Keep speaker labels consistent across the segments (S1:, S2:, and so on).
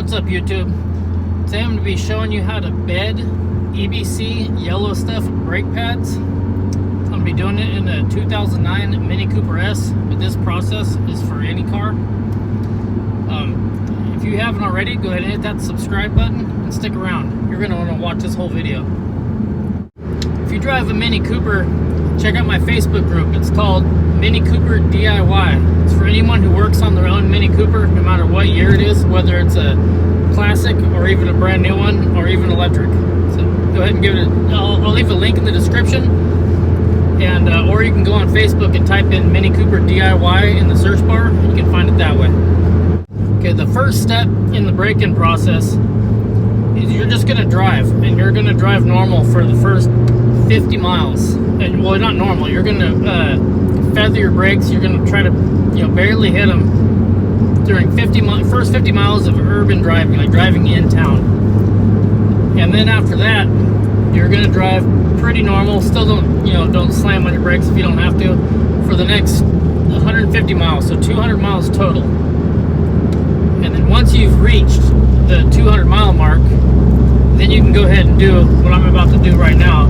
S1: What's up, YouTube? Today I'm going to be showing you how to bed EBC YellowStuff brake pads. I'm going to be doing it in a 2009 Mini Cooper S, but this process is for any car. If you haven't already, go ahead and hit that subscribe button and stick around. You're going to want to watch this whole video. If you drive a Mini Cooper, check out my Facebook group. It's called Mini Cooper DIY. It's for anyone who works on their own Mini Cooper, no matter what year it is, whether it's a classic or even a brand new one or even electric. So go ahead and give it I'll leave a link in the description, and or you can go on Facebook and type in Mini Cooper DIY in the search bar, and you can find it that way. Okay, the first step in the break-in process is you're just gonna drive, and you're gonna drive normal for the first 50 miles. And well, not normal, you're gonna feather your brakes. You're gonna try to, barely hit them during first 50 miles of urban driving, like driving in town. And then after that, you're gonna drive pretty normal. Still don't slam on your brakes if you don't have to, for the next 150 miles, so 200 miles total. And then once you've reached the 200 mile mark, then you can go ahead and do what I'm about to do right now,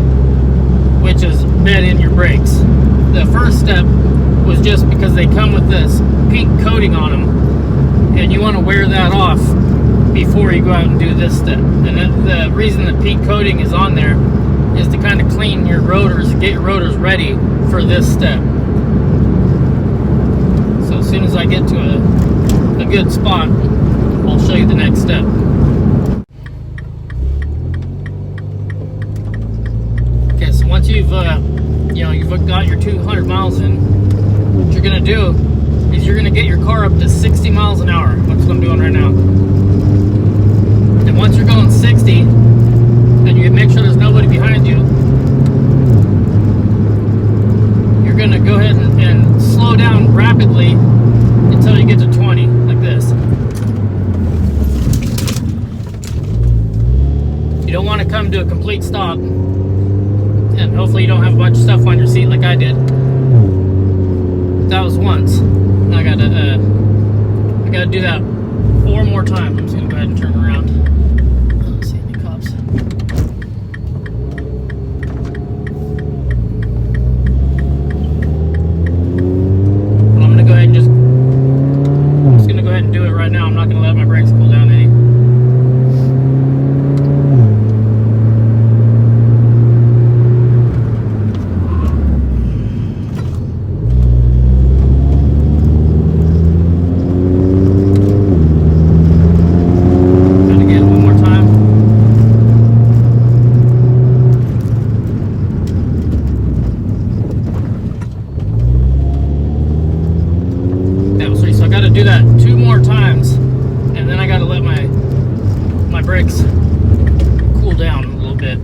S1: which is bed in your brakes. The first step was just because they come with this pink coating on them, and you want to wear that off before you go out and do this step. And the reason the pink coating is on there is to kind of clean your rotors and get your rotors ready for this step. So as soon as I get to a good spot, I'll show you the next step. Okay, so once you've got your 200 miles in, what you're gonna do is you're gonna get your car up to 60 miles an hour. That's what I'm doing right now. And once you're going 60, and you make sure there's nobody behind you, you're gonna go ahead and slow down rapidly until you get to 20, like this. You don't want to come to a complete stop, and hopefully you don't have a bunch of stuff on your seat like I did. That was once. Now I gotta do that 4 more times. I'm just gonna go ahead and turn around. I don't see any cops. But I'm just gonna go ahead and do it right now. I'm not gonna let my brakes cool down any. Do that 2 more times, and then I got to let my brakes cool down a little bit.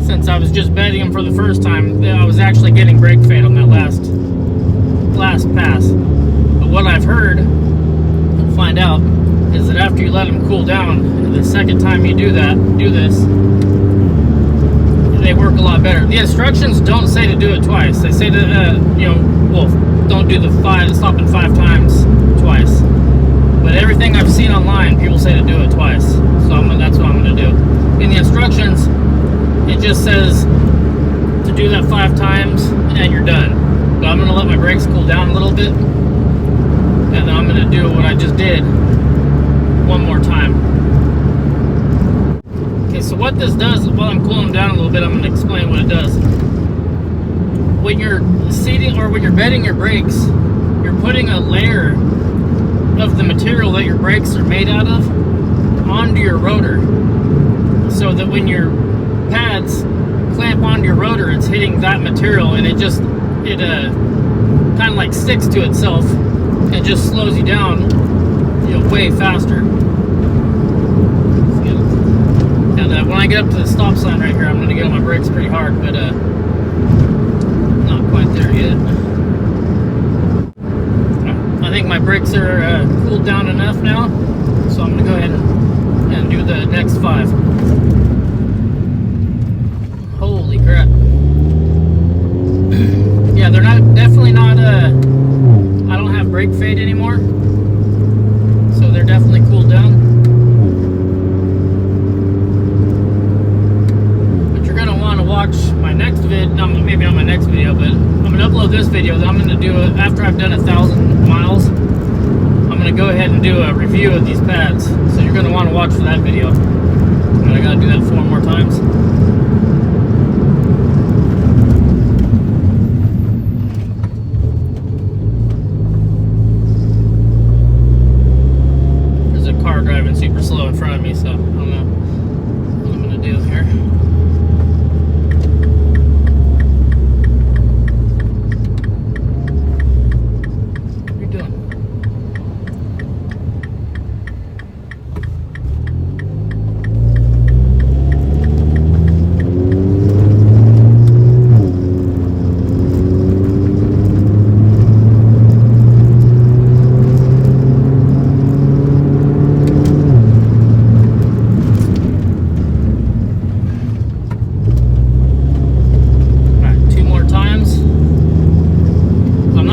S1: Since I was just bedding them for the first time, I was actually getting brake fade on that last pass. But what I've heard, and find out, is that after you let them cool down, the second time you do this, they work a lot better. The instructions don't say to do it twice. They say to, don't do stopping 5 times twice. But everything I've seen online, people say to do it twice. So that's what I'm going to do. In the instructions, it just says to do that 5 times and you're done. But I'm going to let my brakes cool down a little bit, and then I'm going to do what I just did 1 more time. Okay, so what this does, while I'm cooling down a little bit, I'm going to explain what it does. When you're seating or when you're bedding your brakes, you're putting a layer of the material that your brakes are made out of onto your rotor, so that when your pads clamp onto your rotor, it's hitting that material, and it kind of like sticks to itself and just slows you down, you know, way faster. And when I get up to the stop sign right here, I'm going to get on my brakes pretty hard, but not quite there yet. I think my brakes are cooled down enough now, so I'm going to go ahead and do the next 5. Holy crap. Yeah, they're definitely not, I don't have brake fade anymore, so they're definitely cooled down. But you're going to want to watch my next video, maybe not my next video, but I'm going to upload this video that I'm going to do after I've done 1,000 miles. I'm going to go ahead and do a review of these pads, so you're going to want to watch for that video. And I got to do that 4 more times. Driving super slow in front of me, so I don't know what I'm gonna do here. What are you doing?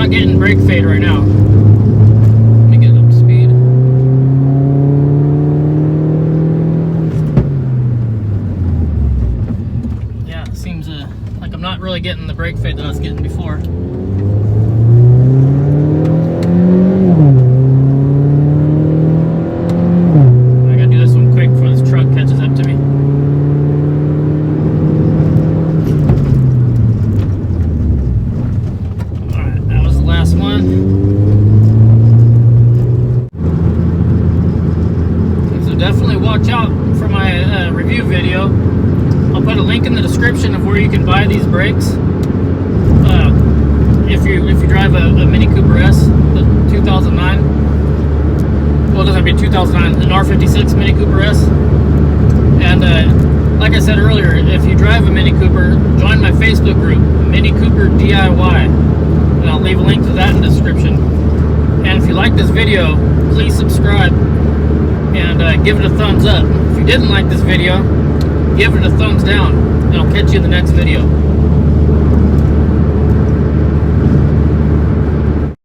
S1: Getting brake fade right now. Let me get up to speed. Yeah, it seems like I'm not really getting the brake fade that I was getting before. I gotta do this one quick before this truck catches up to me. Definitely watch out for my review video. I'll put a link in the description of where you can buy these brakes. If you drive a Mini Cooper S, the 2009. Well, it doesn't have to be 2009. An R56 Mini Cooper S. And like I said earlier, if you drive a Mini Cooper, join my Facebook group, Mini Cooper DIY, and I'll leave a link to that in the description. And if you like this video, please subscribe and give it a thumbs up. If you didn't like this video, give it a thumbs down, and I'll catch you in the next video.